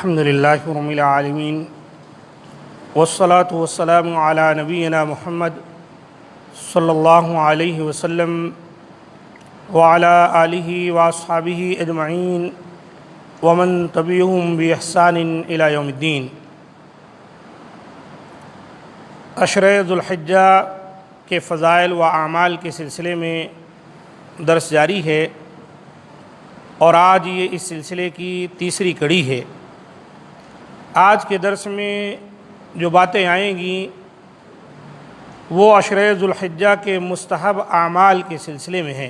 الحمد للہ رب العالمین والصلاة والسلام علی نبینا محمد صلی اللہ علیہ وسلم وعلی آلہ واصحابہ اجمعین ومن تبعہم بإحسان الی یوم الدین۔ عشرہ ذو الحجہ کے فضائل و اعمال کے سلسلے میں درس جاری ہے اور آج یہ اس سلسلے کی تیسری کڑی ہے۔ آج کے درس میں جو باتیں آئیں گی وہ عشرہ ذو الحجہ کے مستحب اعمال کے سلسلے میں ہیں۔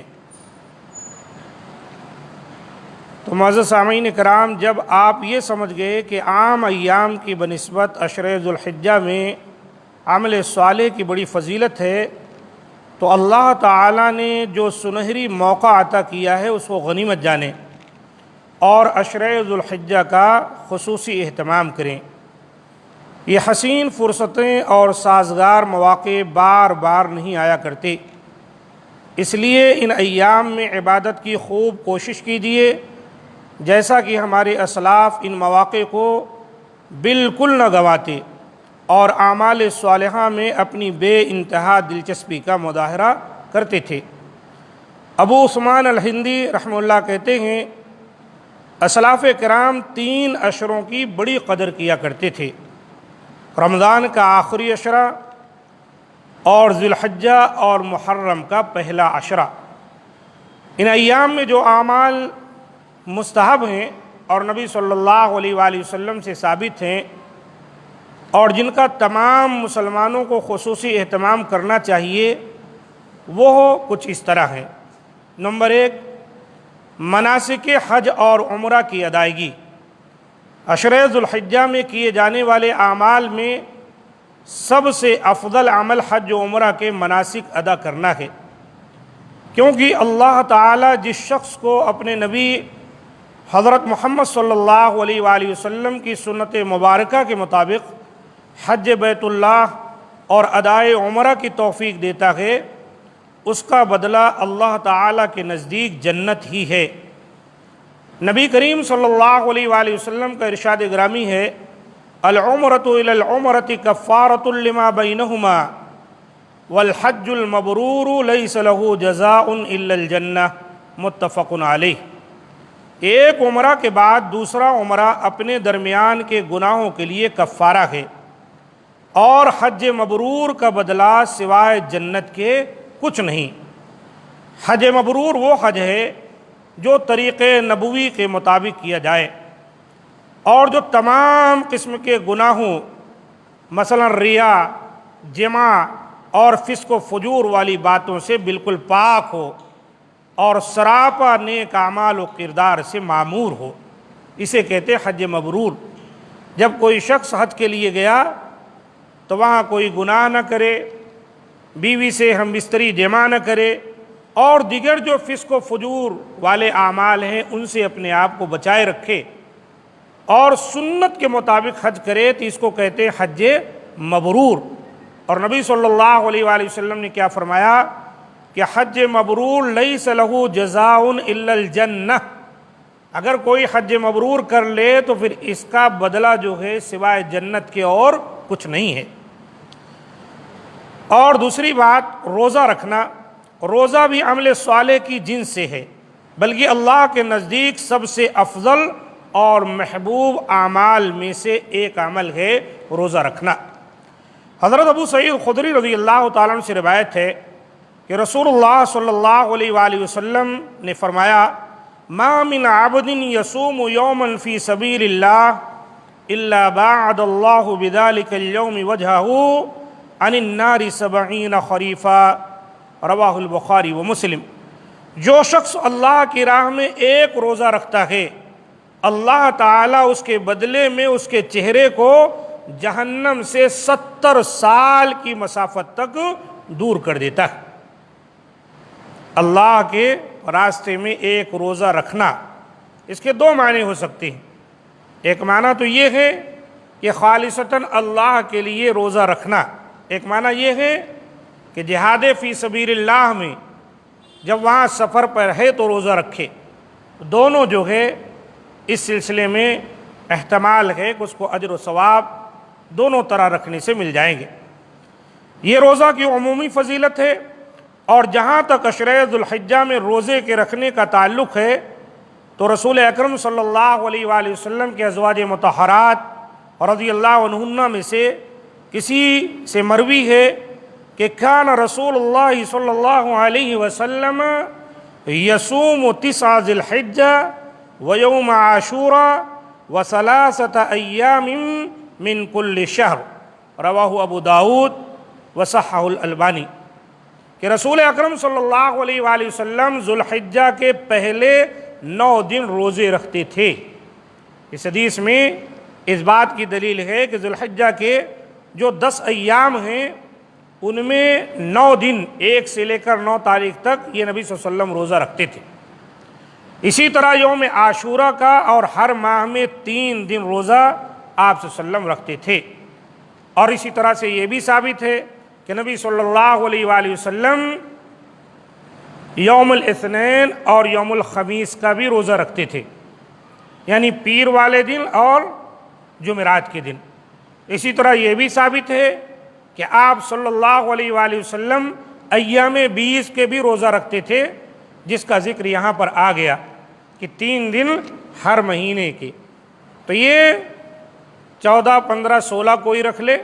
تو معزز سامعین کرام، جب آپ یہ سمجھ گئے کہ عام ایام کی بنسبت عشرہ ذو الحجہ میں عمل صالح کی بڑی فضیلت ہے، تو اللہ تعالیٰ نے جو سنہری موقع عطا کیا ہے اس کو غنیمت جانیں اور عشرہ ذو الحجہ کا خصوصی اہتمام کریں۔ یہ حسین فرصتیں اور سازگار مواقع بار بار نہیں آیا کرتے، اس لیے ان ایام میں عبادت کی خوب کوشش کیجیے، جیسا کہ ہمارے اسلاف ان مواقع کو بالکل نہ گنواتے اور اعمال صالحہ میں اپنی بے انتہا دلچسپی کا مظاہرہ کرتے تھے۔ ابو عثمان الہندی رحمہ اللہ کہتے ہیں، اسلاف کرام 3 عشروں کی بڑی قدر کیا کرتے تھے: رمضان کا آخری عشرہ اور ذی الحجہ اور محرم کا پہلا عشرہ۔ ان ایام میں جو اعمال مستحب ہیں اور نبی صلی اللہ علیہ وآلہ وسلم سے ثابت ہیں اور جن کا تمام مسلمانوں کو خصوصی اہتمام کرنا چاہیے، وہ کچھ اس طرح ہیں۔ نمبر 1، مناسک حج اور عمرہ کی ادائیگی۔ عشرہ ذو الحجہ میں کیے جانے والے اعمال میں سب سے افضل عمل حج و عمرہ کے مناسک ادا کرنا ہے، کیونکہ اللہ تعالیٰ جس شخص کو اپنے نبی حضرت محمد صلی اللہ علیہ وآلہ وسلم کی سنت مبارکہ کے مطابق حج بیت اللہ اور ادائے عمرہ کی توفیق دیتا ہے، اس کا بدلہ اللہ تعالیٰ کے نزدیک جنت ہی ہے۔ نبی کریم صلی اللہ علیہ وآلہ وسلم کا ارشاد گرامی ہے، العمرۃ الی العمرۃ کفارۃ لما بینہما والحج المبرور لیس لہ جزاء الا الجنہ، متفق علیہ۔ ایک عمرہ کے بعد دوسرا عمرہ اپنے درمیان کے گناہوں کے لیے کفارہ ہے، اور حج مبرور کا بدلہ سوائے جنت کے کچھ نہیں۔ حج مبرور وہ حج ہے جو طریق نبوی کے مطابق کیا جائے اور جو تمام قسم کے گناہوں مثلا ریا، جماع اور فسق و فجور والی باتوں سے بالکل پاک ہو اور سراپا نیک اعمال و کردار سے معمور ہو، اسے کہتے حج مبرور۔ جب کوئی شخص حج کے لیے گیا تو وہاں کوئی گناہ نہ کرے، بیوی سے ہم بستری جماع نہ کرے اور دیگر جو فسق و فجور والے اعمال ہیں ان سے اپنے آپ کو بچائے رکھے اور سنت کے مطابق حج کرے، تو اس کو کہتے ہیں حج مبرور۔ اور نبی صلی اللہ علیہ وآلہ وسلم نے کیا فرمایا کہ حج مبرور لیس لہ جزاء الا الجنہ، اگر کوئی حج مبرور کر لے تو پھر اس کا بدلہ جو ہے سوائے جنت کے اور کچھ نہیں ہے۔ اور دوسری بات، روزہ رکھنا۔ روزہ بھی عمل صالح کی جنس سے ہے، بلکہ اللہ کے نزدیک سب سے افضل اور محبوب اعمال میں سے ایک عمل ہے روزہ رکھنا۔ حضرت ابو سعید خدری رضی اللہ تعالیٰ عنہ سے روایت ہے کہ رسول اللہ صلی اللہ علیہ وآلہ وسلم نے فرمایا، ما من عبد یصوم یوما فی سبیل اللہ الا باعد اللہ بذلک اليوم وجہہ عن النار 70 خریفا، رواہ البخاری و مسلم۔ جو شخص اللہ کی راہ میں ایک روزہ رکھتا ہے، اللہ تعالیٰ اس کے بدلے میں اس کے چہرے کو جہنم سے 70 سال کی مسافت تک دور کر دیتا ہے۔ اللہ کے راستے میں ایک روزہ رکھنا، اس کے 2 معنی ہو سکتے ہیں۔ ایک معنی تو یہ ہے کہ خالصتاً اللہ کے لیے روزہ رکھنا، ایک معنی یہ ہے کہ جہاد فی سبیل اللہ میں جب وہاں سفر پر ہے تو روزہ رکھے۔ دونوں جو ہے اس سلسلے میں احتمال ہے کہ اس کو اجر و ثواب دونوں طرح رکھنے سے مل جائیں گے۔ یہ روزہ کی عمومی فضیلت ہے، اور جہاں تک عشرہ ذوالحجہ میں روزے کے رکھنے کا تعلق ہے تو رسول اکرم صلی اللہ علیہ وآلہ وسلم کے ازواج مطہرات رضی اللہ عنہن میں سے کسی سے مروی ہے کہ کان رسول اللہ صلی اللہ علیہ وسلم یصوم 9 ذی الحجہ ویوم عاشوراء و3 ایام من کل شہر، رواہ ابو داود وصححہ الالبانی، کہ رسول اکرم صلی اللہ علیہ وآلہ وسلم ذوالحجہ کے پہلے 9 دن روزے رکھتے تھے۔ اس حدیث میں اس بات کی دلیل ہے کہ ذوالحجہ کے جو 10 ایام ہیں ان میں 9 دن 1 سے لے کر 9 تاریخ تک یہ نبی صلی اللہ علیہ وسلم روزہ رکھتے تھے۔ اسی طرح یوم عاشوراء کا اور ہر ماہ میں 3 دن روزہ آپ صلی اللہ علیہ وسلم رکھتے تھے۔ اور اسی طرح سے یہ بھی ثابت ہے کہ نبی صلی اللہ علیہ وآلہ وسلم یوم الاثنین اور یوم الخمیس کا بھی روزہ رکھتے تھے، یعنی پیر والے دن اور جمعرات کے دن۔ اسی طرح یہ بھی ثابت ہے کہ آپ صلی اللہ علیہ وآلہ وسلم ایام 20 کے بھی روزہ رکھتے تھے، جس کا ذکر یہاں پر آ گیا کہ 3 دن ہر مہینے کے۔ تو یہ 14، 15، 16 کوئی رکھ لے،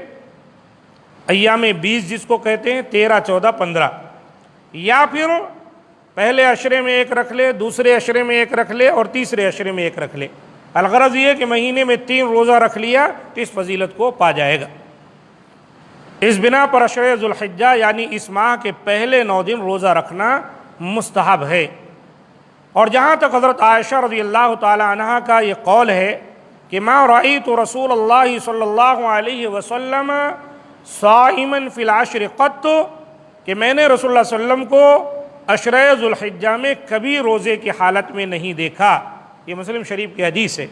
ایام 20 جس کو کہتے ہیں، 13، 14، 15، یا پھر پہلے عشرے میں 1 رکھ لے، دوسرے عشرے میں 1 رکھ لے، اور تیسرے عشرے میں 1 رکھ لے۔ الغرض یہ کہ مہینے میں 3 روزہ رکھ لیا تو اس فضیلت کو پا جائے گا۔ اس بنا پر عشرہ ذوالحجہ یعنی اس ماہ کے پہلے 9 دن روزہ رکھنا مستحب ہے۔ اور جہاں تک حضرت عائشہ رضی اللہ تعالی عنہا کا یہ قول ہے کہ ما رأیت رسول اللہ صلی اللہ علیہ وسلم صائما فی العشر قط، کہ میں نے رسول اللہ صلی اللہ علیہ وسلم کو عشرہ ذوالحجہ میں کبھی روزے کی حالت میں نہیں دیکھا۔ یہ مسلم شریف کی حدیث ہے۔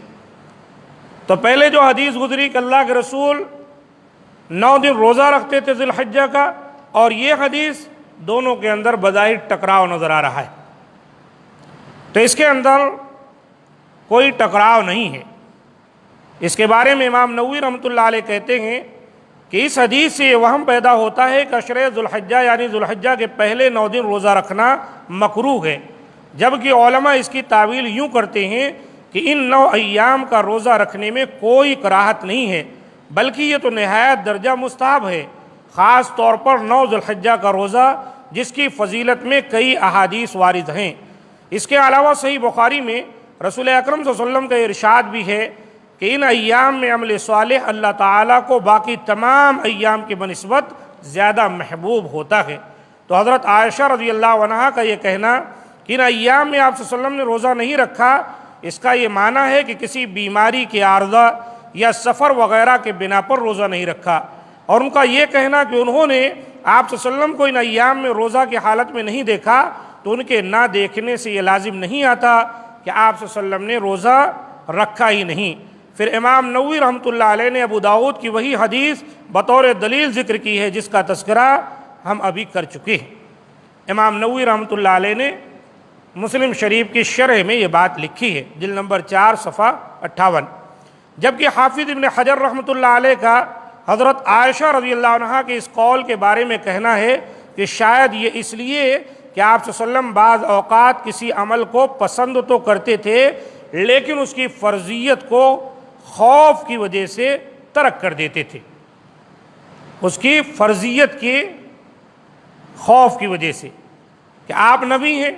تو پہلے جو حدیث گزری کہ اللہ کے رسول 9 دن روزہ رکھتے تھے ذوالحجہ کا، اور یہ حدیث، دونوں کے اندر بظاہر ٹکراؤ نظر آ رہا ہے۔ تو اس کے اندر کوئی ٹکراؤ نہیں ہے۔ اس کے بارے میں امام نووی رحمۃ اللہ علیہ کہتے ہیں کہ اس حدیث سے یہ وہم پیدا ہوتا ہے کہ عشرہ ذوالحجہ یعنی ذوالحجہ کے پہلے 9 دن روزہ رکھنا مکروہ ہے، جبکہ علماء اس کی تعویل یوں کرتے ہیں کہ ان 9 ایام کا روزہ رکھنے میں کوئی کراہت نہیں ہے، بلکہ یہ تو نہایت درجہ مستحب ہے، خاص طور پر 9 ذوالحجہ کا روزہ جس کی فضیلت میں کئی احادیث وارد ہیں۔ اس کے علاوہ صحیح بخاری میں رسول اکرم صلی اللہ علیہ وسلم کا ارشاد بھی ہے کہ ان ایام میں عمل صالح اللہ تعالیٰ کو باقی تمام ایام کی بنسبت زیادہ محبوب ہوتا ہے۔ تو حضرت عائشہ رضی اللہ عنہا کا یہ کہنا کہ ان ایام میں آپ صلی اللہ علیہ وسلم نے روزہ نہیں رکھا، اس کا یہ معنی ہے کہ کسی بیماری کے عارضہ یا سفر وغیرہ کے بنا پر روزہ نہیں رکھا، اور ان کا یہ کہنا کہ انہوں نے آپ صلی اللہ علیہ وسلم کو ان ایام میں روزہ کی حالت میں نہیں دیکھا، تو ان کے نہ دیکھنے سے یہ لازم نہیں آتا کہ آپ صلی اللہ علیہ وسلم نے روزہ رکھا ہی نہیں۔ پھر امام نووی رحمۃ اللہ علیہ نے ابو داؤد کی وہی حدیث بطور دلیل ذکر کی ہے جس کا تذکرہ ہم ابھی کر چکے ہیں۔ امام نووی رحمۃ اللہ علیہ نے مسلم شریف کی شرح میں یہ بات لکھی ہے، جلد نمبر 4 صفحہ 58، جبکہ حافظ ابن حجر رحمۃ اللہ علیہ کا حضرت عائشہ رضی اللہ عنہا کے اس قول کے بارے میں کہنا ہے کہ شاید یہ اس لیے کہ آپ صلی اللہ علیہ وسلم بعض اوقات کسی عمل کو پسند تو کرتے تھے لیکن اس کی فرضیت کو خوف کی وجہ سے ترک کر دیتے تھے، اس کی فرضیت کے خوف کی وجہ سے، کہ آپ نبی ہیں،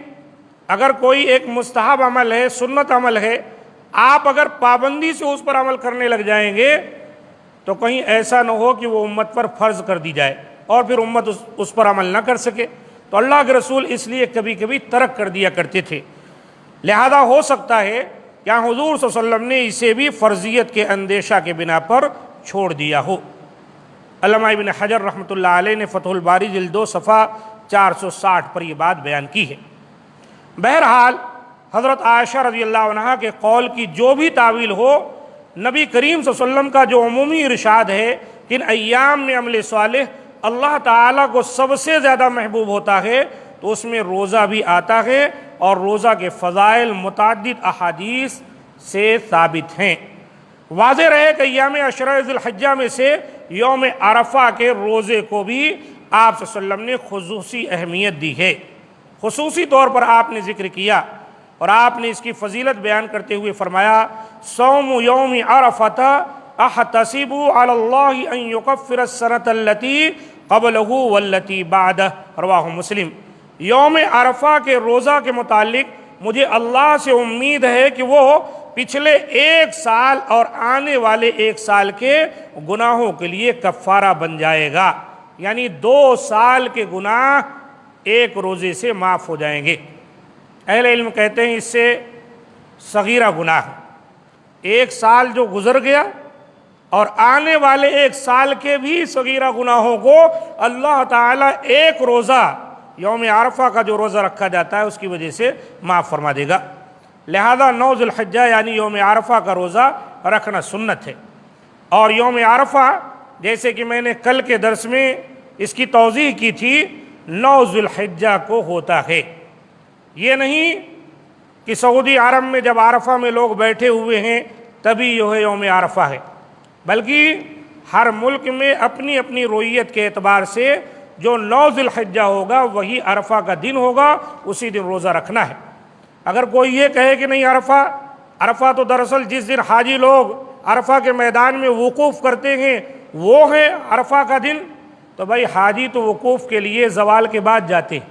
اگر کوئی ایک مستحب عمل ہے، سنت عمل ہے، آپ اگر پابندی سے اس پر عمل کرنے لگ جائیں گے تو کہیں ایسا نہ ہو کہ وہ امت پر فرض کر دی جائے اور پھر امت اس پر عمل نہ کر سکے، تو اللہ کے رسول اس لیے کبھی کبھی ترک کر دیا کرتے تھے۔ لہذا ہو سکتا ہے کہ حضور صلی اللہ علیہ وسلم نے اسے بھی فرضیت کے اندیشہ کے بنا پر چھوڑ دیا ہو۔ علامہ ابن حجر رحمۃ اللہ علیہ نے فتح الباری جلد 2 صفحہ 460 پر یہ بات بیان کی ہے۔ بہرحال حضرت عائشہ رضی اللہ عنہا کے قول کی جو بھی تعویل ہو، نبی کریم صلی اللہ علیہ وسلم کا جو عمومی ارشاد ہے کہ ان ایام میں عمل صالح اللہ تعالیٰ کو سب سے زیادہ محبوب ہوتا ہے، تو اس میں روزہ بھی آتا ہے، اور روزہ کے فضائل متعدد احادیث سے ثابت ہیں۔ واضح رہے کہ ایام عشرہ ذی الحجہ میں سے یوم عرفہ کے روزے کو بھی آپ صلی اللہ علیہ وسلم نے خصوصی اہمیت دی ہے، خصوصی طور پر آپ نے ذکر کیا، اور آپ نے اس کی فضیلت بیان کرتے ہوئے فرمایا صوم یوم عرفۃ احتسب علی اللہ ان یکفر السنۃ التی قبلہ والتی بعدہ، رواہ مسلم۔ یوم عرفہ کے روزہ کے متعلق مجھے اللہ سے امید ہے کہ وہ پچھلے 1 سال اور آنے والے 1 سال کے گناہوں کے لیے کفارہ بن جائے گا، یعنی 2 سال کے گناہ ایک روزے سے معاف ہو جائیں گے۔ اہل علم کہتے ہیں اس سے صغیرہ گناہ 1 سال جو گزر گیا اور آنے والے 1 سال کے بھی صغیرہ گناہوں کو اللہ تعالیٰ ایک روزہ یوم عرفہ کا جو روزہ رکھا جاتا ہے اس کی وجہ سے معاف فرما دے گا۔ لہذا 9 ذی الحجہ یعنی یوم عرفہ کا روزہ رکھنا سنت ہے، اور یوم عرفہ جیسے کہ میں نے کل کے درس میں اس کی توضیح کی تھی 9 ذی الحجہ کو ہوتا ہے۔ یہ نہیں کہ سعودی عرب میں جب عرفہ میں لوگ بیٹھے ہوئے ہیں تبھی یوم عرفہ ہے، بلکہ ہر ملک میں اپنی اپنی رویت کے اعتبار سے جو 9 ذی الحجہ ہوگا وہی عرفہ کا دن ہوگا، اسی دن روزہ رکھنا ہے۔ اگر کوئی یہ کہے کہ نہیں عرفہ تو دراصل جس دن حاجی لوگ عرفہ کے میدان میں وقوف کرتے ہیں وہ ہے عرفہ کا دن، تو بھائی حاجی تو وقوف کے لیے زوال کے بعد جاتے ہیں،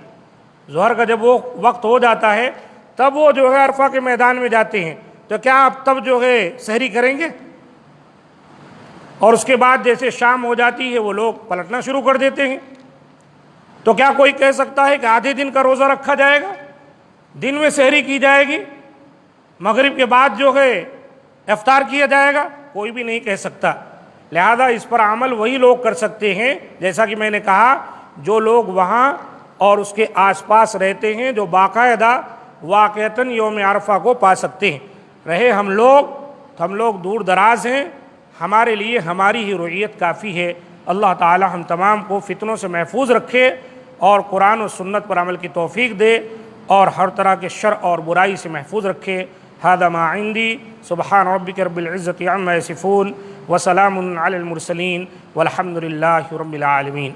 ظہر کا جب وہ وقت ہو جاتا ہے تب وہ جو ہے عرفہ کے میدان میں جاتے ہیں، تو کیا آپ تب جو ہے سحری کریں گے؟ اور اس کے بعد جیسے شام ہو جاتی ہے وہ لوگ پلٹنا شروع کر دیتے ہیں، تو کیا کوئی کہہ سکتا ہے کہ آدھے دن کا روزہ رکھا جائے گا، دن میں سحری کی جائے گی، مغرب کے بعد جو ہے افطار کیا جائے گا؟ کوئی بھی نہیں کہہ سکتا۔ لہذا اس پر عمل وہی لوگ کر سکتے ہیں، جیسا کہ میں نے کہا، جو لوگ وہاں اور اس کے آس پاس رہتے ہیں، جو باقاعدہ واقعتاً یوم عرفہ کو پا سکتے ہیں۔ رہے ہم لوگ دور دراز ہیں، ہمارے لیے ہماری ہی رعیت کافی ہے۔ اللہ تعالی ہم تمام کو فتنوں سے محفوظ رکھے اور قرآن و سنت پر عمل کی توفیق دے، اور ہر طرح کے شر اور برائی سے محفوظ رکھے۔ ھذا ما عندی، سبحان ربک رب العزۃ عما یصفون، وسلام علی المرسلین، والحمد للہ رب العالمین۔